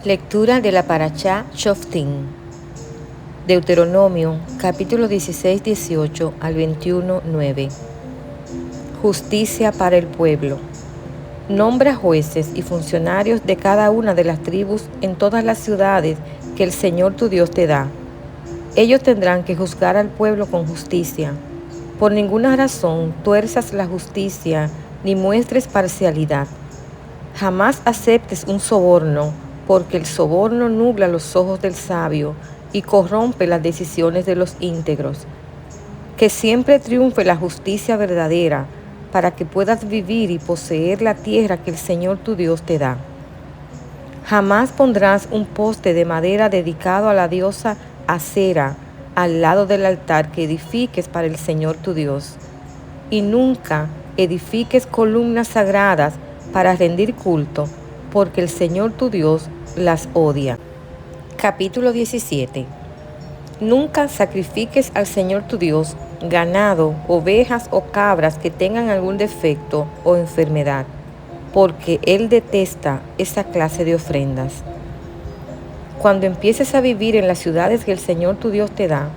Lectura de la Parashá Shoftim. Deuteronomio, capítulo 16, 18 al 21, 9. Justicia para el pueblo. Nombra jueces y funcionarios de cada una de las tribus en todas las ciudades que el Señor tu Dios te da. Ellos tendrán que juzgar al pueblo con justicia. Por ninguna razón tuerzas la justicia ni muestres parcialidad. Jamás aceptes un soborno, porque el soborno nubla los ojos del sabio y corrompe las decisiones de los íntegros. Que siempre triunfe la justicia verdadera, para que puedas vivir y poseer la tierra que el Señor tu Dios te da. Jamás pondrás un poste de madera dedicado a la diosa Acera al lado del altar que edifiques para el Señor tu Dios. Y nunca edifiques columnas sagradas para rendir culto, porque el Señor tu Dios las odia. Capítulo 17. Nunca sacrifiques al Señor tu Dios ganado, ovejas o cabras que tengan algún defecto o enfermedad, porque Él detesta esa clase de ofrendas. Cuando empieces a vivir en las ciudades que el Señor tu Dios te da,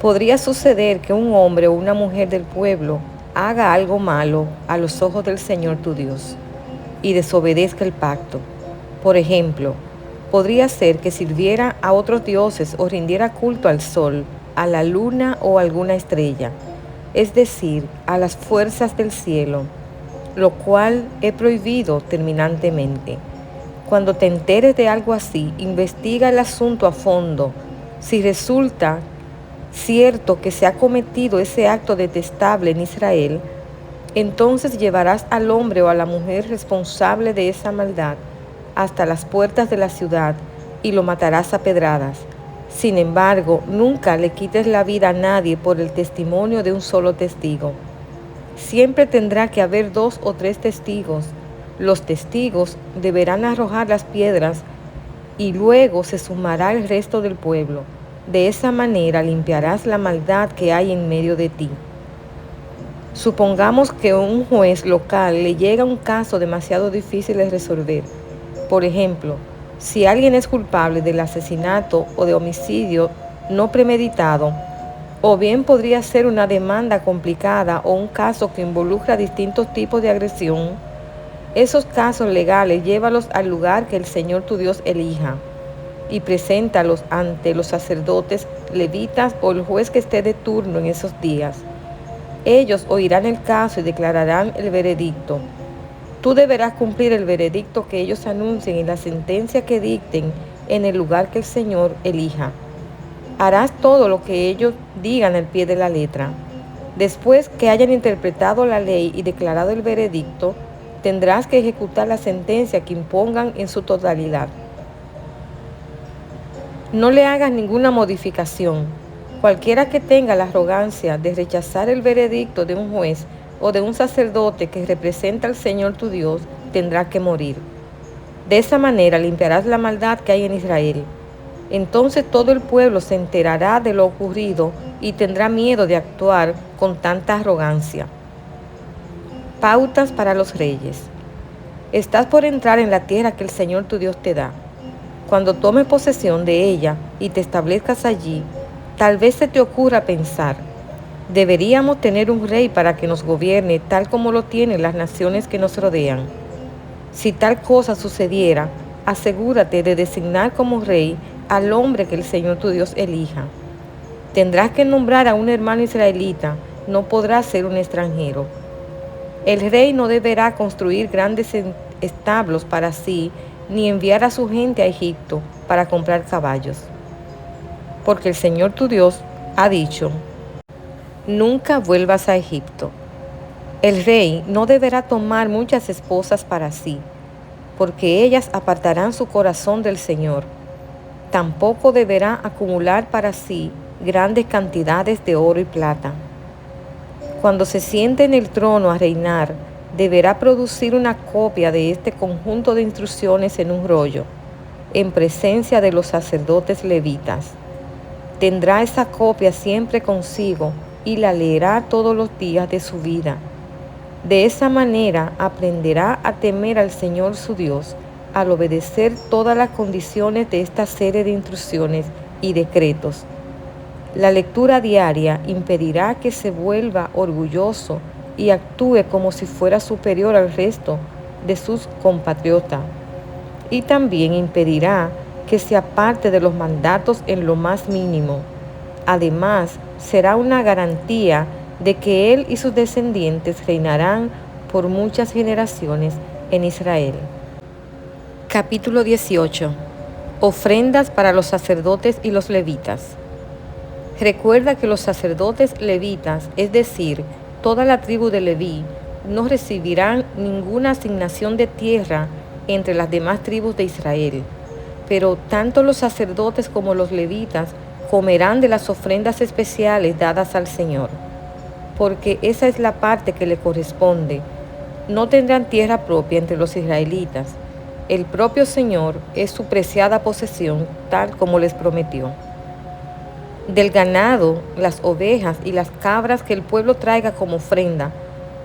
podría suceder que un hombre o una mujer del pueblo haga algo malo a los ojos del Señor tu Dios y desobedezca el pacto. Por ejemplo, podría ser que sirviera a otros dioses o rindiera culto al sol, a la luna o a alguna estrella, es decir, a las fuerzas del cielo, lo cual he prohibido terminantemente. Cuando te enteres de algo así, investiga el asunto a fondo. Si resulta cierto que se ha cometido ese acto detestable en Israel, entonces llevarás al hombre o a la mujer responsable de esa maldad hasta las puertas de la ciudad y lo matarás a pedradas. Sin embargo, nunca le quites la vida a nadie por el testimonio de un solo testigo. Siempre tendrá que haber 2 o 3 testigos. Los testigos deberán arrojar las piedras y luego se sumará el resto del pueblo. De esa manera limpiarás la maldad que hay en medio de ti. Supongamos que a un juez local le llega un caso demasiado difícil de resolver. Por ejemplo, si alguien es culpable del asesinato o de homicidio no premeditado, o bien podría ser una demanda complicada o un caso que involucra distintos tipos de agresión. Esos casos legales llévalos al lugar que el Señor tu Dios elija y preséntalos ante los sacerdotes, levitas o el juez que esté de turno en esos días. Ellos oirán el caso y declararán el veredicto. Tú deberás cumplir el veredicto que ellos anuncien y la sentencia que dicten en el lugar que el Señor elija. Harás todo lo que ellos digan al pie de la letra. Después que hayan interpretado la ley y declarado el veredicto, tendrás que ejecutar la sentencia que impongan en su totalidad. No le hagas ninguna modificación. Cualquiera que tenga la arrogancia de rechazar el veredicto de un juez o de un sacerdote que representa al Señor tu Dios, tendrá que morir. De esa manera limpiarás la maldad que hay en Israel. Entonces todo el pueblo se enterará de lo ocurrido y tendrá miedo de actuar con tanta arrogancia. Pautas para los reyes. Estás por entrar en la tierra que el Señor tu Dios te da. Cuando tomes posesión de ella y te establezcas allí, tal vez se te ocurra pensar, deberíamos tener un rey para que nos gobierne tal como lo tienen las naciones que nos rodean. Si tal cosa sucediera, asegúrate de designar como rey al hombre que el Señor tu Dios elija. Tendrás que nombrar a un hermano israelita, no podrá ser un extranjero. El rey no deberá construir grandes establos para sí, ni enviar a su gente a Egipto para comprar caballos. Porque el Señor tu Dios ha dicho, nunca vuelvas a Egipto. El rey no deberá tomar muchas esposas para sí, porque ellas apartarán su corazón del Señor. Tampoco deberá acumular para sí grandes cantidades de oro y plata. Cuando se siente en el trono a reinar, deberá producir una copia de este conjunto de instrucciones en un rollo, en presencia de los sacerdotes levitas. Tendrá esa copia siempre consigo y la leerá todos los días de su vida. De esa manera aprenderá a temer al Señor su Dios al obedecer todas las condiciones de esta serie de instrucciones y decretos. La lectura diaria impedirá que se vuelva orgulloso y actúe como si fuera superior al resto de sus compatriotas, y también impedirá que se aparte de los mandatos en lo más mínimo. Además, será una garantía de que él y sus descendientes reinarán por muchas generaciones en Israel. Capítulo 18. Ofrendas para los sacerdotes y los levitas. Recuerda que los sacerdotes levitas, es decir, toda la tribu de Leví, no recibirán ninguna asignación de tierra entre las demás tribus de Israel, pero tanto los sacerdotes como los levitas comerán de las ofrendas especiales dadas al Señor, porque esa es la parte que le corresponde. No tendrán tierra propia entre los israelitas. El propio Señor es su preciada posesión, tal como les prometió. Del ganado, las ovejas y las cabras que el pueblo traiga como ofrenda,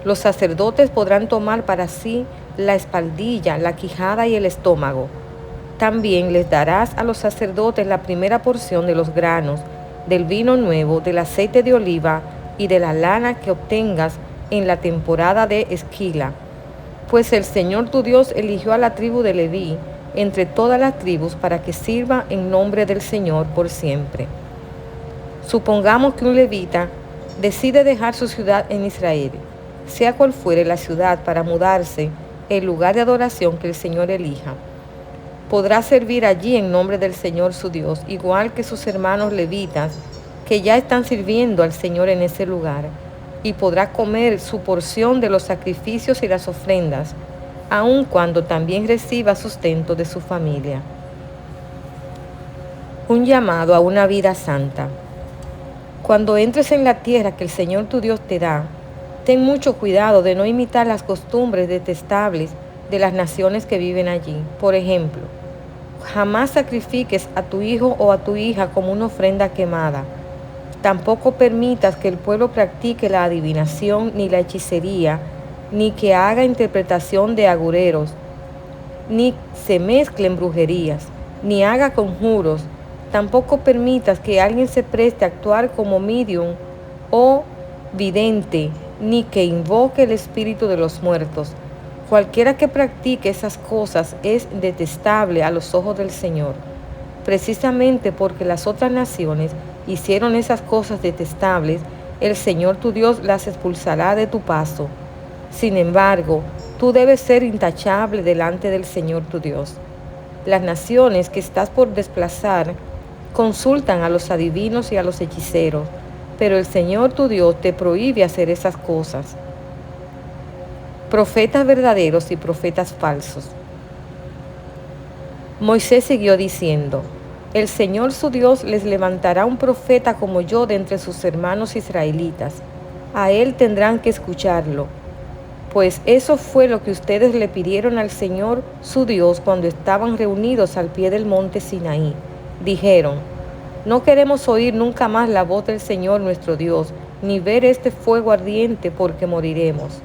los sacerdotes podrán tomar para sí la espaldilla, la quijada y el estómago. También les darás a los sacerdotes la primera porción de los granos, del vino nuevo, del aceite de oliva y de la lana que obtengas en la temporada de esquila. Pues el Señor tu Dios eligió a la tribu de Leví entre todas las tribus para que sirva en nombre del Señor por siempre. Supongamos que un levita decide dejar su ciudad en Israel, sea cual fuere la ciudad, para mudarse el lugar de adoración que el Señor elija. Podrá servir allí en nombre del Señor su Dios, igual que sus hermanos levitas, que ya están sirviendo al Señor en ese lugar, y podrá comer su porción de los sacrificios y las ofrendas, aun cuando también reciba sustento de su familia. Un llamado a una vida santa. Cuando entres en la tierra que el Señor tu Dios te da, ten mucho cuidado de no imitar las costumbres detestables de las naciones que viven allí. Por ejemplo, jamás sacrifiques a tu hijo o a tu hija como una ofrenda quemada. Tampoco permitas que el pueblo practique la adivinación ni la hechicería, ni que haga interpretación de agureros, ni se mezcle en brujerías, ni haga conjuros. Tampoco permitas que alguien se preste a actuar como medium o vidente, ni que invoque el espíritu de los muertos. Cualquiera que practique esas cosas es detestable a los ojos del Señor. Precisamente porque las otras naciones hicieron esas cosas detestables, el Señor tu Dios las expulsará de tu paso. Sin embargo, tú debes ser intachable delante del Señor tu Dios. Las naciones que estás por desplazar consultan a los adivinos y a los hechiceros, pero el Señor tu Dios te prohíbe hacer esas cosas. Profetas verdaderos y profetas falsos. Moisés siguió diciendo: el Señor su Dios les levantará un profeta como yo de entre sus hermanos israelitas. A él tendrán que escucharlo, pues eso fue lo que ustedes le pidieron al Señor su Dios cuando estaban reunidos al pie del monte Sinaí. Dijeron: no queremos oír nunca más la voz del Señor nuestro Dios, ni ver este fuego ardiente, porque moriremos.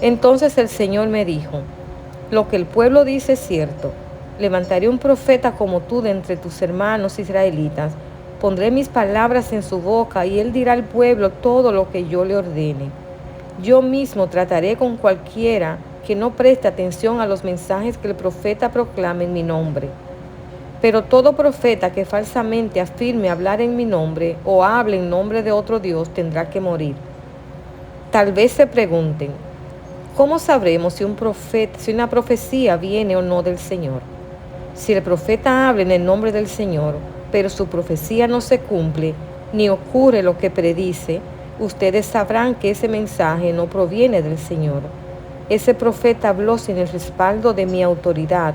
Entonces el Señor me dijo: lo que el pueblo dice es cierto. Levantaré un profeta como tú de entre tus hermanos israelitas. Pondré mis palabras en su boca y él dirá al pueblo todo lo que yo le ordene. Yo mismo trataré con cualquiera que no preste atención a los mensajes que el profeta proclame en mi nombre. Pero todo profeta que falsamente afirme hablar en mi nombre o hable en nombre de otro Dios tendrá que morir. Tal vez se pregunten: ¿cómo sabremos si una profecía viene o no del Señor? Si el profeta habla en el nombre del Señor, pero su profecía no se cumple, ni ocurre lo que predice, ustedes sabrán que ese mensaje no proviene del Señor. Ese profeta habló sin el respaldo de mi autoridad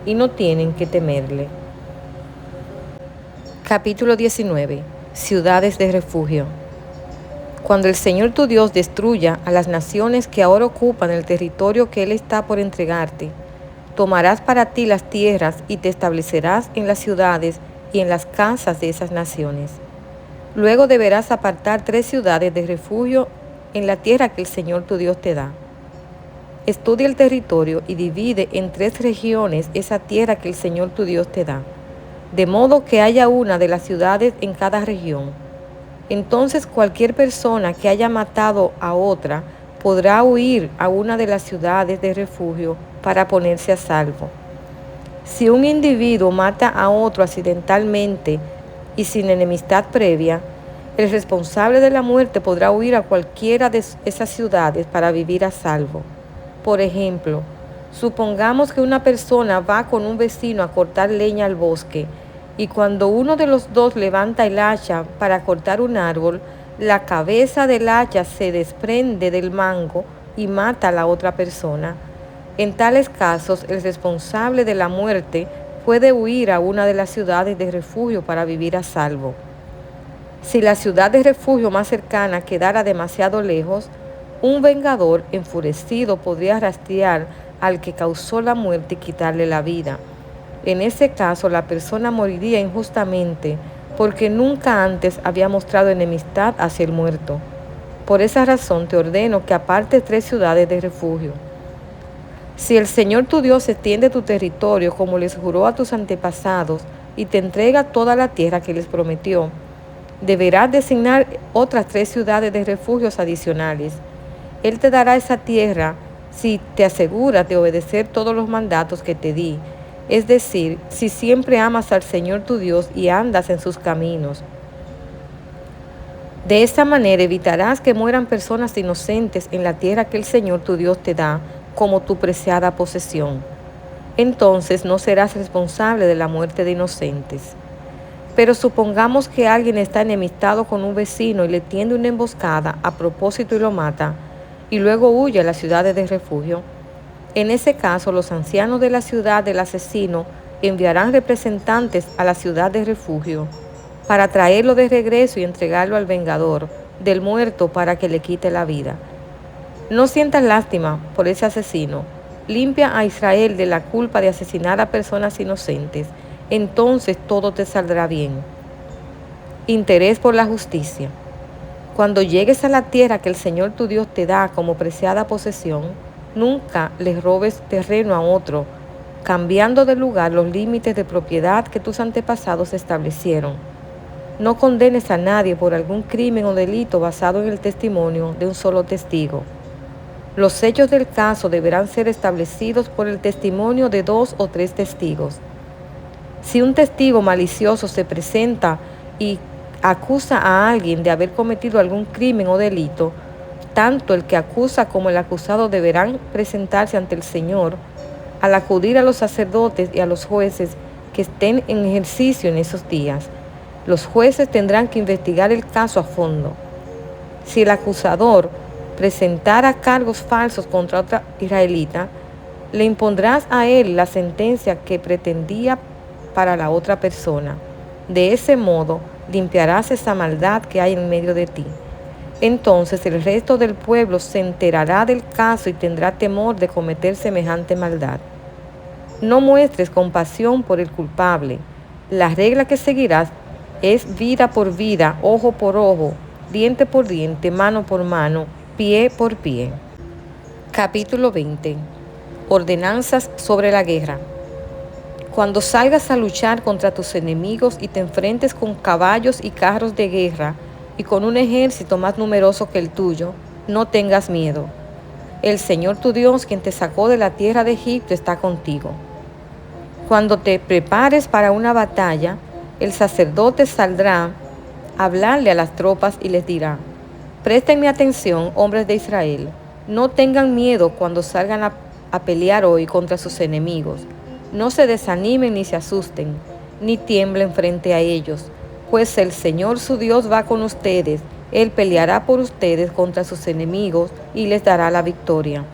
y no tienen que temerle. Capítulo 19. Ciudades de refugio. Cuando el Señor tu Dios destruya a las naciones que ahora ocupan el territorio que Él está por entregarte, tomarás para ti las tierras y te establecerás en las ciudades y en las casas de esas naciones. Luego deberás apartar 3 ciudades de refugio en la tierra que el Señor tu Dios te da. Estudia el territorio y divide en 3 regiones esa tierra que el Señor tu Dios te da, de modo que haya una de las ciudades en cada región. Entonces cualquier persona que haya matado a otra podrá huir a una de las ciudades de refugio para ponerse a salvo. Si un individuo mata a otro accidentalmente y sin enemistad previa, el responsable de la muerte podrá huir a cualquiera de esas ciudades para vivir a salvo. Por ejemplo, supongamos que una persona va con un vecino a cortar leña al bosque y cuando uno de los dos levanta el hacha para cortar un árbol, la cabeza del hacha se desprende del mango y mata a la otra persona. En tales casos, el responsable de la muerte puede huir a una de las ciudades de refugio para vivir a salvo. Si la ciudad de refugio más cercana quedara demasiado lejos, un vengador enfurecido podría rastrear al que causó la muerte y quitarle la vida. En ese caso, la persona moriría injustamente porque nunca antes había mostrado enemistad hacia el muerto. Por esa razón te ordeno que apartes 3 ciudades de refugio. Si el Señor tu Dios extiende tu territorio como les juró a tus antepasados y te entrega toda la tierra que les prometió, deberás designar otras 3 ciudades de refugios adicionales. Él te dará esa tierra si te aseguras de obedecer todos los mandatos que te di, es decir, si siempre amas al Señor tu Dios y andas en sus caminos. De esta manera evitarás que mueran personas inocentes en la tierra que el Señor tu Dios te da como tu preciada posesión. Entonces no serás responsable de la muerte de inocentes. Pero supongamos que alguien está enemistado con un vecino y le tiende una emboscada a propósito y lo mata, y luego huye a las ciudades de refugio. En ese caso, los ancianos de la ciudad del asesino enviarán representantes a la ciudad de refugio para traerlo de regreso y entregarlo al vengador del muerto para que le quite la vida. No sientas lástima por ese asesino. Limpia a Israel de la culpa de asesinar a personas inocentes. Entonces todo te saldrá bien. Interés por la justicia. Cuando llegues a la tierra que el Señor tu Dios te da como preciada posesión, nunca le robes terreno a otro, cambiando de lugar los límites de propiedad que tus antepasados establecieron. No condenes a nadie por algún crimen o delito basado en el testimonio de un solo testigo. Los hechos del caso deberán ser establecidos por el testimonio de 2 o 3 testigos. Si un testigo malicioso se presenta y acusa a alguien de haber cometido algún crimen o delito, tanto el que acusa como el acusado deberán presentarse ante el Señor al acudir a los sacerdotes y a los jueces que estén en ejercicio en esos días. Los jueces tendrán que investigar el caso a fondo. Si el acusador presentara cargos falsos contra otra israelita, le impondrás a él la sentencia que pretendía para la otra persona. De ese modo, limpiarás esa maldad que hay en medio de ti. Entonces el resto del pueblo se enterará del caso y tendrá temor de cometer semejante maldad. No muestres compasión por el culpable. La regla que seguirás es vida por vida, ojo por ojo, diente por diente, mano por mano, pie por pie. Capítulo 20. Ordenanzas sobre la guerra. Cuando salgas a luchar contra tus enemigos y te enfrentes con caballos y carros de guerra y con un ejército más numeroso que el tuyo, no tengas miedo. El Señor tu Dios, quien te sacó de la tierra de Egipto, está contigo. Cuando te prepares para una batalla, el sacerdote saldrá a hablarle a las tropas y les dirá: Préstenme atención, hombres de Israel. No tengan miedo cuando salgan a pelear hoy contra sus enemigos. No se desanimen ni se asusten, ni tiemblen frente a ellos, pues el Señor su Dios va con ustedes. Él peleará por ustedes contra sus enemigos y les dará la victoria.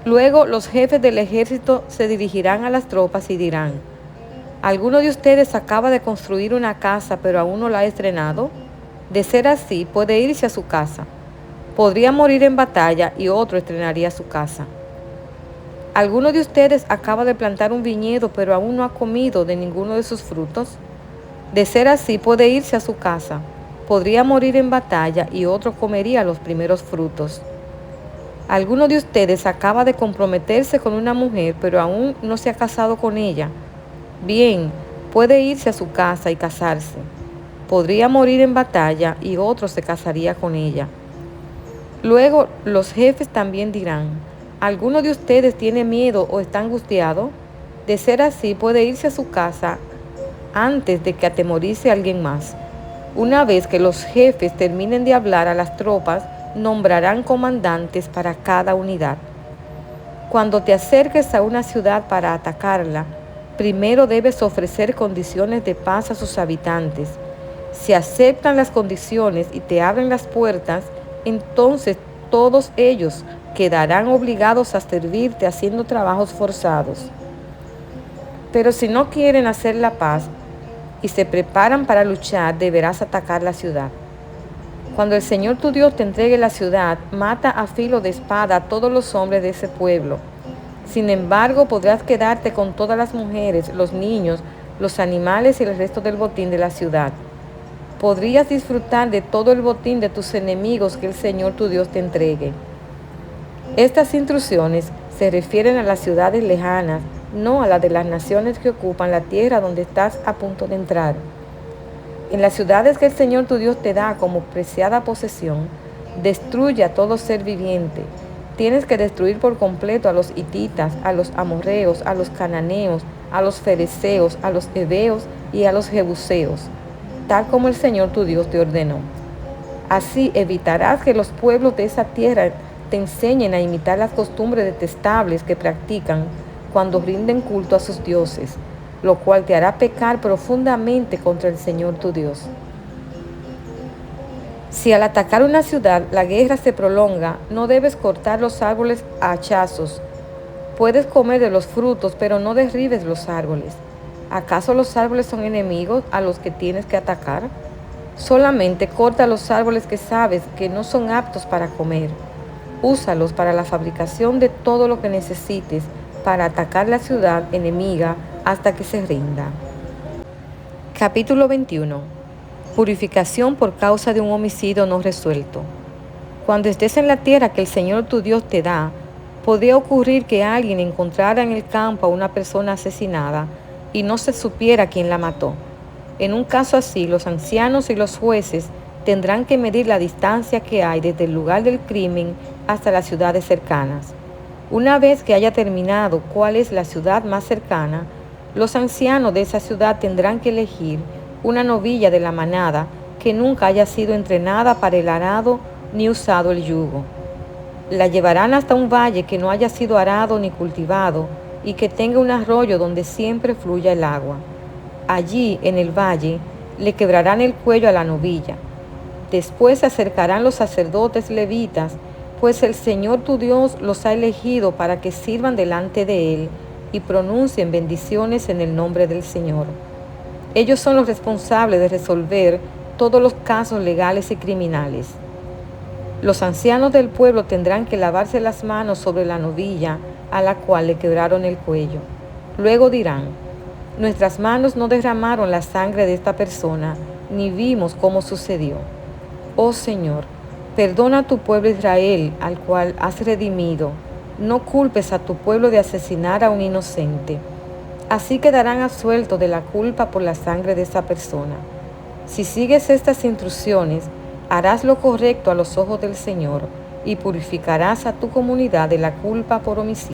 Luego los jefes del ejército se dirigirán a las tropas y dirán: ¿Alguno de ustedes acaba de construir una casa pero aún no la ha estrenado? De ser así, puede irse a su casa. Podría morir en batalla y otro estrenaría su casa. ¿Alguno de ustedes acaba de plantar un viñedo pero aún no ha comido de ninguno de sus frutos? De ser así, puede irse a su casa. Podría morir en batalla y otro comería los primeros frutos. Alguno de ustedes acaba de comprometerse con una mujer, pero aún no se ha casado con ella. Bien, puede irse a su casa y casarse. Podría morir en batalla y otro se casaría con ella. Luego los jefes también dirán, ¿alguno de ustedes tiene miedo o está angustiado? De ser así, puede irse a su casa antes de que atemorice a alguien más. Una vez que los jefes terminen de hablar a las tropas, nombrarán comandantes para cada unidad. Cuando te acerques a una ciudad para atacarla, primero debes ofrecer condiciones de paz a sus habitantes. Si aceptan las condiciones y te abren las puertas, entonces todos ellos quedarán obligados a servirte haciendo trabajos forzados. Pero si no quieren hacer la paz y se preparan para luchar, deberás atacar la ciudad. Cuando el Señor tu Dios te entregue la ciudad, mata a filo de espada a todos los hombres de ese pueblo. Sin embargo, podrás quedarte con todas las mujeres, los niños, los animales y el resto del botín de la ciudad. Podrías disfrutar de todo el botín de tus enemigos que el Señor tu Dios te entregue. Estas instrucciones se refieren a las ciudades lejanas, no a las de las naciones que ocupan la tierra donde estás a punto de entrar. En las ciudades que el Señor tu Dios te da como preciada posesión, destruye a todo ser viviente. Tienes que destruir por completo a los hititas, a los amorreos, a los cananeos, a los fereceos, a los heveos y a los jebuseos, tal como el Señor tu Dios te ordenó. Así evitarás que los pueblos de esa tierra te enseñen a imitar las costumbres detestables que practican cuando rinden culto a sus dioses, lo cual te hará pecar profundamente contra el Señor tu Dios. Si al atacar una ciudad la guerra se prolonga, no debes cortar los árboles a hachazos. Puedes comer de los frutos, pero no derribes los árboles. ¿Acaso los árboles son enemigos a los que tienes que atacar? Solamente corta los árboles que sabes que no son aptos para comer. Úsalos para la fabricación de todo lo que necesites para atacar la ciudad enemiga hasta que se rinda. Capítulo 21. Purificación por causa de un homicidio no resuelto. Cuando estés en la tierra que el Señor tu Dios te da, podría ocurrir que alguien encontrara en el campo a una persona asesinada y no se supiera quién la mató. En un caso así, los ancianos y los jueces tendrán que medir la distancia que hay desde el lugar del crimen hasta las ciudades cercanas. Una vez que haya terminado cuál es la ciudad más cercana, los ancianos de esa ciudad tendrán que elegir una novilla de la manada que nunca haya sido entrenada para el arado ni usado el yugo. La llevarán hasta un valle que no haya sido arado ni cultivado y que tenga un arroyo donde siempre fluya el agua. Allí, en el valle, le quebrarán el cuello a la novilla. Después se acercarán los sacerdotes levitas, pues el Señor tu Dios los ha elegido para que sirvan delante de Él y pronuncien bendiciones en el nombre del Señor. Ellos son los responsables de resolver todos los casos legales y criminales. Los ancianos del pueblo tendrán que lavarse las manos sobre la novilla a la cual le quebraron el cuello. Luego dirán: nuestras manos no derramaron la sangre de esta persona, ni vimos cómo sucedió. Oh Señor, perdona a tu pueblo Israel, al cual has redimido. No culpes a tu pueblo de asesinar a un inocente. Así quedarán absueltos de la culpa por la sangre de esa persona. Si sigues estas instrucciones, harás lo correcto a los ojos del Señor y purificarás a tu comunidad de la culpa por homicidio.